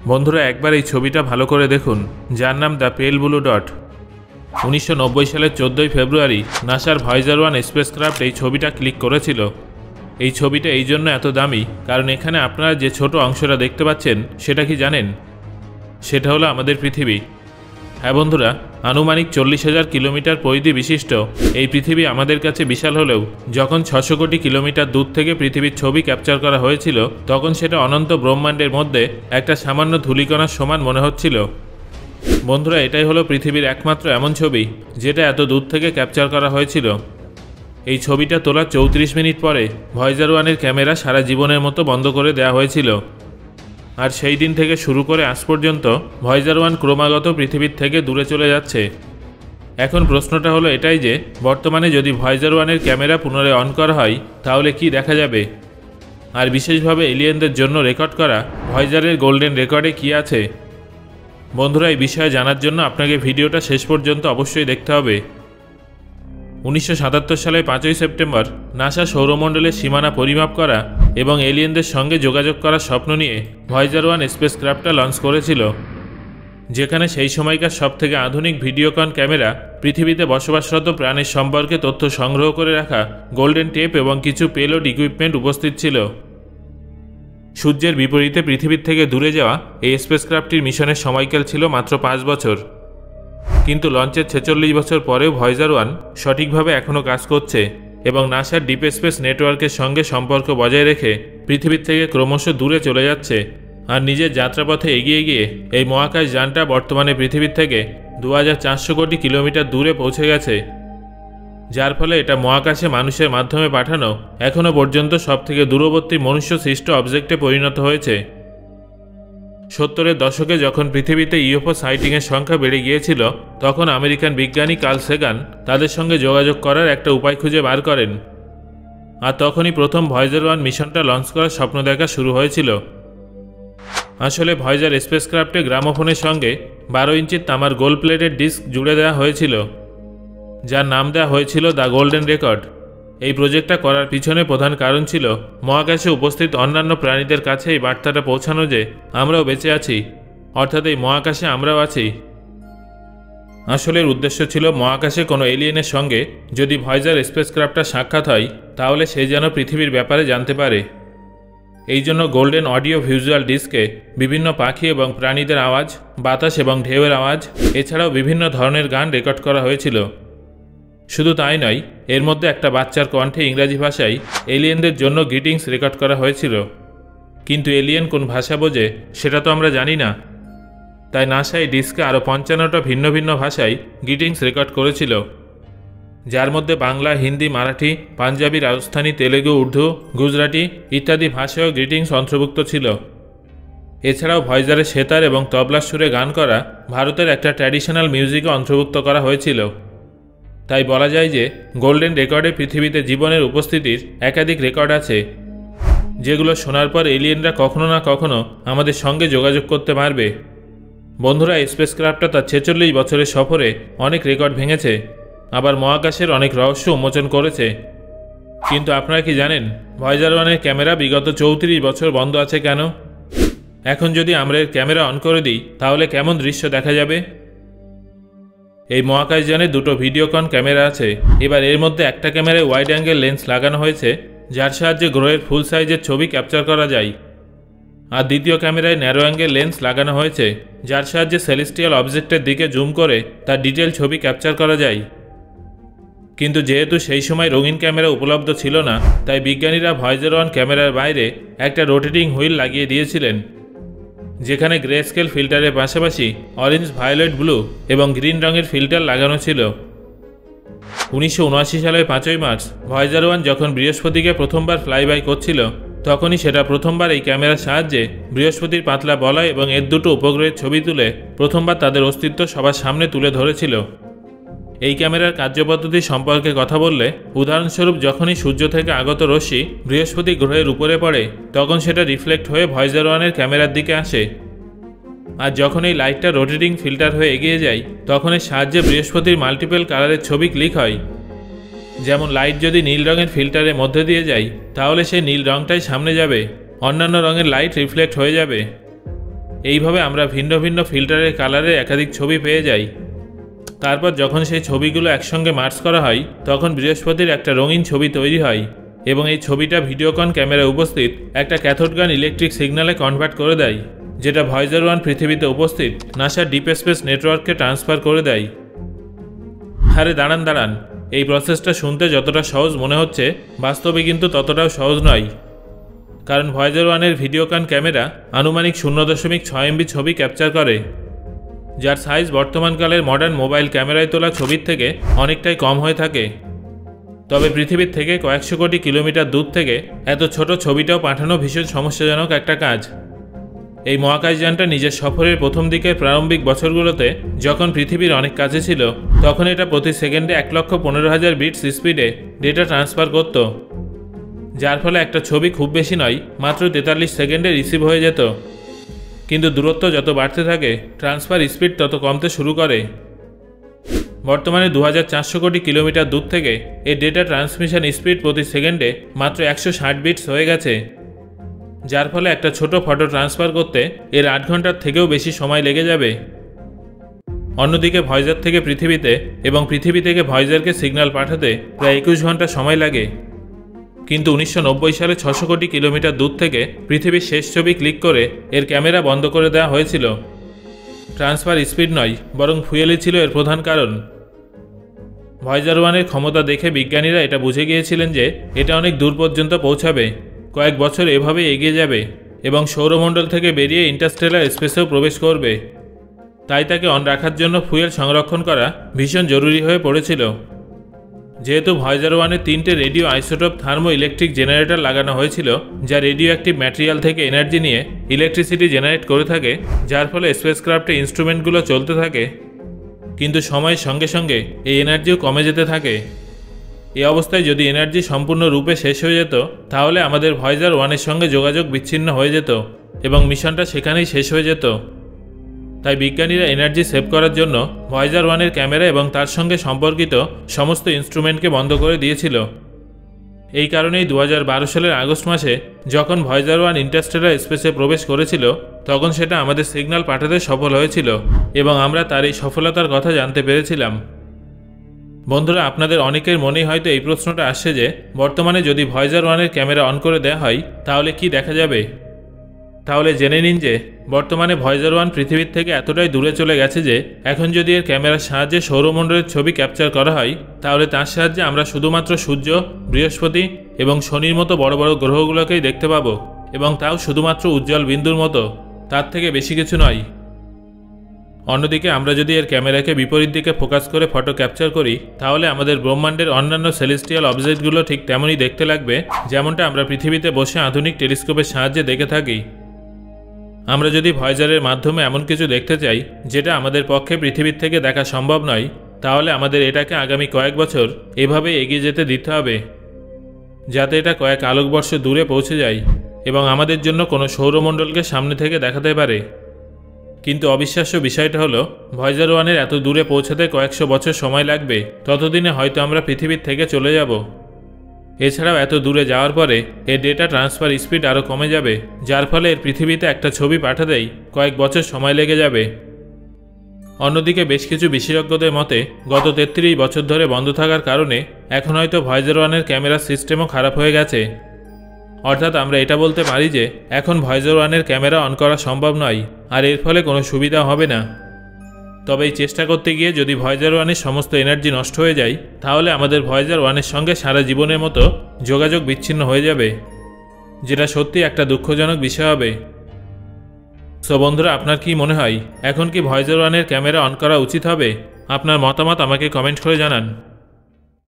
বন্ধুরা একবার এই ছবিটা ভালো করে দেখুন, যার নাম দ্য পেল ব্লু ডট। 1990 সালের 14 ফেব্রুয়ারি নাসার ভয়েজার 1 স্পেসক্রাফট এই ছবিটা ক্লিক করেছিল। এই ছবিটা এই জন্য এত দামি কারণ এখানে আপনারা যে ছোট অংশটা দেখতে পাচ্ছেন সেটা কি জানেন? সেটা হলো আমাদের পৃথিবী। হ্যাঁ বন্ধুরা, আনুমানিক 40,000 কিলোমিটার পরিধি বিশিষ্ট এই পৃথিবী আমাদের কাছে বিশাল হলেও যখন 600 কোটি কিলোমিটার দূর থেকে পৃথিবীর ছবি ক্যাপচার করা হয়েছিল তখন সেটা অনন্ত ব্রহ্মাণ্ডের মধ্যে একটা সামান্য ধূলিকণার সমান মনে হচ্ছিল। বন্ধুরা, এটাই হলো পৃথিবীর একমাত্র এমন ছবি যেটা এত দূর থেকে ক্যাপচার করা হয়েছিল। এই ছবিটা তোলার 34 মিনিট পরে ভয়েজার 1-এর ক্যামেরা সারা জীবনের মতো বন্ধ করে দেওয়া হয়েছিল। আর সেই দিন থেকে শুরু করে আজ পর্যন্ত ভয়েজার 1 ক্রমাগত পৃথিবীর থেকে দূরে চলে যাচ্ছে। এখন প্রশ্নটা হলো এটাই যে বর্তমানে যদি ভয়েজার 1-এর ক্যামেরা পুনরায় অন করা হয় তাহলে কি দেখা যাবে, আর বিশেষভাবে এলিয়েনদের জন্য রেকর্ড করা ভয়েজারের গোল্ডেন রেকর্ডে কি আছে। বন্ধুরা, এই বিষয়ে জানার জন্য আপনাকে ভিডিওটা শেষ পর্যন্ত অবশ্যই দেখতে হবে। 1977 সালের 5ই সেপ্টেম্বর নাসা সৌরমণ্ডলের সীমানা পরিমাপ করা এবং এলিয়েনদের সঙ্গে যোগাযোগ করার স্বপ্ন নিয়ে ভয়েজার 1 স্পেসক্রাফটটা লঞ্চ করেছিল, যেখানে সেই সময়কার সবথেকে আধুনিক ভিডিওকন ক্যামেরা, পৃথিবীতে বসবাসরত প্রাণীর সম্পর্কে তথ্য সংগ্রহ করে রাখা গোল্ডেন টেপ এবং কিছু পেলোড ইকুইপমেন্ট উপস্থিত ছিল। সূর্যের বিপরীতে পৃথিবীর থেকে দূরে যাওয়া এই স্পেসক্রাফটটির মিশনের সময়কাল ছিল মাত্র 5 বছর, কিন্তু লঞ্চের 46 বছর পরেও ভয়েজার 1 সঠিকভাবে এখনও কাজ করছে এবং নাসার ডিপ স্পেস নেটওয়ার্কের সঙ্গে সম্পর্ক বজায় রেখে পৃথিবীর থেকে ক্রমশ দূরে চলে যাচ্ছে। আর নিজের যাত্রাপথে এগিয়ে গিয়ে এই মহাকাশ যানটা বর্তমানে পৃথিবীর থেকে 2400 কোটি কিলোমিটার দূরে পৌঁছে গেছে, যার ফলে এটা মহাকাশে মানুষের মাধ্যমে পাঠানো এখনও পর্যন্ত সবথেকে দূরবর্তী মনুষ্য সৃষ্ট অবজেক্টে পরিণত হয়েছে। 70-এর দশকে যখন পৃথিবীতে ইউএফও সাইটিংয়ের সংখ্যা বেড়ে গিয়েছিল তখন আমেরিকান বিজ্ঞানী কার্ল সেগান তাদের সঙ্গে যোগাযোগ করার একটা উপায় খুঁজে বার করেন, আর তখনই প্রথম ভয়েজার 1 মিশনটা লঞ্চ করার স্বপ্ন দেখা শুরু হয়েছিল। আসলে ভয়েজার স্পেসক্রাফটে গ্রামোফোনের সঙ্গে 12 ইঞ্চির তামার গোল্ড প্লেটেড ডিস্ক জুড়ে দেওয়া হয়েছিল, যার নাম দেওয়া হয়েছিল দ্য গোল্ডেন রেকর্ড। এই প্রজেক্টটা করার পিছনে প্রধান কারণ ছিল মহাকাশে উপস্থিত অন্যান্য প্রাণীদের কাছে এই বার্তাটা পৌঁছানো যে আমরাও বেঁচে আছি, অর্থাৎ এই মহাকাশে আমরাও আছি। আসলে এর উদ্দেশ্য ছিল মহাকাশে কোনো এলিয়েনের সঙ্গে যদি ভয়েজার স্পেসক্রাফটটা সাক্ষাৎ হয় তাহলে সে যেন পৃথিবীর ব্যাপারে জানতে পারে। এই জন্য গোল্ডেন অডিও ভিজুয়াল ডিস্কে বিভিন্ন পাখি এবং প্রাণীদের আওয়াজ, বাতাস এবং ঢেউয়ের আওয়াজ, এছাড়াও বিভিন্ন ধরনের গান রেকর্ড করা হয়েছিল। শুধু তাই নয়, এর মধ্যে একটা বাচ্চার কণ্ঠে ইংরাজি ভাষায় এলিয়েনদের জন্য গ্রিটিংস রেকর্ড করা হয়েছিল। কিন্তু এলিয়েন কোন ভাষা বোঝে সেটা তো আমরা জানি না, তাই নাসা এই ডিস্কে আরও 55টা ভিন্ন ভিন্ন ভাষায় গ্রিটিংস রেকর্ড করেছিল, যার মধ্যে বাংলা, হিন্দি, মারাঠি, পাঞ্জাবি, রাজস্থানী, তেলেগু, উর্দু, গুজরাটি ইত্যাদি ভাষায়ও গ্রিটিংস অন্তর্ভুক্ত ছিল। এছাড়াও ভয়েজারের সেতার এবং তবলার সুরে গান করা ভারতের একটা ট্র্যাডিশনাল মিউজিকও অন্তর্ভুক্ত করা হয়েছিল। তাই বলা যায় যে গোল্ডেন রেকর্ডে পৃথিবীতে জীবনের উপস্থিতির একাধিক রেকর্ড আছে, যেগুলো শোনার পর এলিয়েনরা কখনো না কখনো আমাদের সঙ্গে যোগাযোগ করতে পারবে। বন্ধুরা, স্পেসক্রাফটটা তার 46 বছরের সফরে অনেক রেকর্ড ভেঙেছে, আবার মহাকাশের অনেক রহস্য উন্মোচন করেছে। কিন্তু আপনারা কি জানেন ভয়েজার 1-এর ক্যামেরা বিগত 34 বছর বন্ধ আছে কেন? এখন যদি আমরা এর ক্যামেরা অন করে দিই তাহলে কেমন দৃশ্য দেখা যাবে? এই মহাকাশযানে দুটো ভিডিওকন ক্যামেরা আছে। এবার এর মধ্যে একটা ক্যামেরায় ওয়াইড অ্যাঙ্গেল লেন্স লাগানো হয়েছে, যার সাহায্যে গ্রহের ফুল সাইজের ছবি ক্যাপচার করা যায়, আর দ্বিতীয় ক্যামেরায় ন্যারো অ্যাঙ্গেল লেন্স লাগানো হয়েছে, যার সাহায্যে সেলেস্টিয়াল অবজেক্টের দিকে জুম করে তার ডিটেল ছবি ক্যাপচার করা যায়। কিন্তু যেহেতু সেই সময় রঙিন ক্যামেরা উপলব্ধ ছিল না, তাই বিজ্ঞানীরা ভয়েজার 1 ক্যামেরার বাইরে একটা রোটেটিং হুইল লাগিয়ে দিয়েছিলেন, যেখানে গ্রে স্কেল ফিল্টারের পাশাপাশি অরেঞ্জ, ভায়োলেট, ব্লু এবং গ্রিন রঙের ফিল্টার লাগানো ছিল। 1979 সালের 5ই মার্চ ভয়েজার 1 যখন বৃহস্পতিকে প্রথমবার ফ্লাইবাই করছিল তখনই সেটা প্রথমবার এই ক্যামেরার সাহায্যে বৃহস্পতির পাতলা বলয় এবং এর দুটো উপগ্রহের ছবি তুলে প্রথমবার তাদের অস্তিত্ব সবার সামনে তুলে ধরেছিল। এই ক্যামেরার কার্যপদ্ধতি সম্পর্কে কথা বললে, উদাহরণস্বরূপ যখনই সূর্য থেকে আগত রশ্মি বৃহস্পতি গ্রহের উপরে পড়ে তখন সেটা রিফ্লেক্ট হয়ে ভয়েজার 1-এর ক্যামেরার দিকে আসে, আর যখন এই লাইটটা রোটেটিং ফিল্টার হয়ে এগিয়ে যায় তখন এর সাহায্যে বৃহস্পতির মাল্টিপল কালারের ছবি ক্লিক হয়। যেমন লাইট যদি নীল রঙের ফিল্টারের মধ্যে দিয়ে যায় তাহলে সেই নীল রঙটাই সামনে যাবে, অন্যান্য রঙের লাইট রিফ্লেক্ট হয়ে যাবে। এইভাবে আমরা ভিন্ন ভিন্ন ফিল্টারের কালারের একাধিক ছবি পেয়ে যাই। তারপর যখন সেই ছবিগুলো একসঙ্গে মার্জ করা হয় তখন বৃহস্পতির একটা রঙিন ছবি তৈরি হয় এবং এই ছবিটা ভিডিওকন ক্যামেরায় উপস্থিত একটা ক্যাথোড গান ইলেকট্রিক সিগন্যালে কনভার্ট করে দেয়, যেটা ভয়েজার 1 পৃথিবীতে উপস্থিত নাসার ডিপ স্পেস নেটওয়ার্ককে ট্রান্সফার করে দেয়। আরে দাঁড়ান, এই প্রসেসটা শুনতে যতটা সহজ মনে হচ্ছে বাস্তবে কিন্তু ততটাও সহজ নয়। কারণ ভয়েজার 1-এর ভিডিওকন ক্যামেরা আনুমানিক 0.6 MB ছবি ক্যাপচার করে, যার সাইজ বর্তমানকালের মডার্ন মোবাইল ক্যামেরায় তোলা ছবির থেকে অনেকটাই কম হয়ে থাকে। তবে পৃথিবীর থেকে কয়েকশো কোটি কিলোমিটার দূর থেকে এত ছোট ছবিটাও পাঠানো ভীষণ সমস্যাজনক একটা কাজ। এই মহাকাশযানটা নিজের সফরের প্রথম দিকের প্রারম্ভিক বছরগুলোতে যখন পৃথিবীর অনেক কাছে ছিল তখন এটা প্রতি সেকেন্ডে 1,15,000 বিটস স্পিডে ডেটা ট্রান্সফার করত, যার ফলে একটা ছবি খুব বেশি নয় মাত্র 43 সেকেন্ডে রিসিভ হয়ে যেত। কিন্তু দূরত্ব যত বাড়তে থাকে ট্রান্সফার স্পিড তত কমতে শুরু করে। বর্তমানে 2400 কোটি কিলোমিটার দূর থেকে এই ডেটা ট্রান্সমিশন স্পিড প্রতি সেকেন্ডে মাত্র 160 বিটস হয়ে গেছে, যার ফলে একটা ছোট ফটো ট্রান্সফার করতে এর 8 ঘন্টার থেকেও বেশি সময় লেগে যাবে। অন্যদিকে ভয়েজার থেকে পৃথিবীতে এবং পৃথিবী থেকে ভয়েজারকে সিগন্যাল পাঠাতে প্রায় 21 ঘন্টা সময় লাগে। কিন্তু 1990 সালে 600 কোটি কিলোমিটার দূর থেকে পৃথিবীর শেষ ছবি ক্লিক করে এর ক্যামেরা বন্ধ করে দেওয়া হয়েছিল। ট্রান্সফার স্পিড নয় বরং ফুয়েলই ছিল এর প্রধান কারণ। ভয়েজার 1-এর ক্ষমতা দেখে বিজ্ঞানীরা এটা বুঝে গিয়েছিলেন যে এটা অনেক দূর পর্যন্ত পৌঁছাবে, কয়েক বছর এভাবেই এগিয়ে যাবে এবং সৌরমণ্ডল থেকে বেরিয়ে ইন্টারস্টেলার স্পেসেও প্রবেশ করবে। তাই তাকে অন রাখার জন্য ফুয়েল সংরক্ষণ করা ভীষণ জরুরি হয়ে পড়েছিল। যেহেতু ভয়েজার 1-এ 3টে radio isotope thermo electric generator লাগানো হয়েছিল, যা রেডিও অ্যাক্টিভ ম্যাটেরিয়াল থেকে এনার্জি নিয়ে ইলেকট্রিসিটি জেনারেট করে থাকে, যার ফলে স্পেসক্রাফটের ইনস্ট্রুমেন্টগুলো চলতে থাকে। কিন্তু সময়ের সঙ্গে সঙ্গে এই এনার্জিও কমে যেতে থাকে। এই অবস্থায় যদি এনার্জি সম্পূর্ণরূপে শেষ হয়ে যেত তাহলে আমাদের ভয়েজার 1-এর সঙ্গে যোগাযোগ বিচ্ছিন্ন হয়ে যেত এবং মিশনটা সেখানেই শেষ হয়ে যেত। তাই বিজ্ঞানীরা এনার্জি সেভ করার জন্য ভয়েজার 1-এর ক্যামেরা এবং তার সঙ্গে সম্পর্কিত সমস্ত ইনস্ট্রুমেন্টকে বন্ধ করে দিয়েছিল। এই কারণেই 2012 সালের আগস্ট মাসে যখন ভয়েজার 1 ইন্টারস্টেলার স্পেসে প্রবেশ করেছিল তখন সেটা আমাদের সিগন্যাল পাঠাতে সফল হয়েছিল এবং আমরা তার এই সফলতার কথা জানতে পেরেছিলাম। বন্ধুরা, আপনাদের অনেকের মনেই হয়তো এই প্রশ্নটা আসছে যে বর্তমানে যদি ভয়েজার 1-এর ক্যামেরা অন করে দেওয়া হয় তাহলে কি দেখা যাবে। তাহলে জেনে নিন যে বর্তমানে ভয়েজার 1 পৃথিবীর থেকে এতটাই দূরে চলে গেছে যে এখন যদি এর ক্যামেরার সাহায্যে সৌরমণ্ডলের ছবি ক্যাপচার করা হয় তাহলে তার সাহায্যে আমরা শুধুমাত্র সূর্য, বৃহস্পতি এবং শনির মতো বড় বড় গ্রহগুলোকেই দেখতে পাবো, এবং তাও শুধুমাত্র উজ্জ্বল বিন্দুর মতো, তার থেকে বেশি কিছু নয়। অন্যদিকে আমরা যদি এর ক্যামেরাকে বিপরীত দিকে ফোকাস করে ফটো ক্যাপচার করি তাহলে আমাদের ব্রহ্মাণ্ডের অন্যান্য সেলেস্টিয়াল অবজেক্টগুলো ঠিক তেমনই দেখতে লাগবে যেমনটা আমরা পৃথিবীতে বসে আধুনিক টেলিস্কোপের সাহায্যে দেখে থাকি। আমরা যদি ভয়েজারের মাধ্যমে এমন কিছু দেখতে চাই যেটা আমাদের পক্ষে পৃথিবীর থেকে দেখা সম্ভব নয় তাহলে আমাদের এটাকে আগামী কয়েক বছর এভাবে এগিয়ে যেতে দিতে হবে যাতে এটা কয়েক আলোকবর্ষ দূরে পৌঁছে যায় এবং আমাদের জন্য কোনো সৌরমণ্ডলকে সামনে থেকে দেখাতে পারে। কিন্তু অবিশ্বাস্য বিষয়টা হলো ভয়েজার 1-এর এত দূরে পৌঁছাতে কয়েকশো বছর সময় লাগবে, ততদিনে হয়তো আমরা পৃথিবীর থেকে চলে যাব। এছাড়াও এত দূরে যাওয়ার পরে এর ডেটা ট্রান্সফার স্পিড আরও কমে যাবে, যার ফলে এর পৃথিবীতে একটা ছবি পাঠাতেই কয়েক বছর সময় লেগে যাবে। অন্যদিকে বেশ কিছু বিশেষজ্ঞদের মতে গত 33 বছর ধরে বন্ধ থাকার কারণে এখন হয়তো ভয়েজার 1-এর ক্যামেরার সিস্টেমও খারাপ হয়ে গেছে। অর্থাৎ আমরা এটা বলতে পারি যে এখন ভয়েজার 1-এর ক্যামেরা অন করা সম্ভব নয় আর এর ফলে কোনো সুবিধা হবে না। তবে এই চেষ্টা করতে গিয়ে যদি ভয়েজার 1-এর সমস্ত এনার্জি নষ্ট হয়ে যায় তাহলে আমাদের ভয়েজার 1-এর সঙ্গে সারা জীবনের মতো যোগাযোগ বিচ্ছিন্ন হয়ে যাবে, যেটা সত্যি একটা দুঃখজনক বিষয় হবে। সো বন্ধুরা, আপনার কি মনে হয় এখন কি ভয়েজার 1-এর ক্যামেরা অন করা উচিত হবে? আপনার মতামত আমাকে কমেন্ট করে জানান।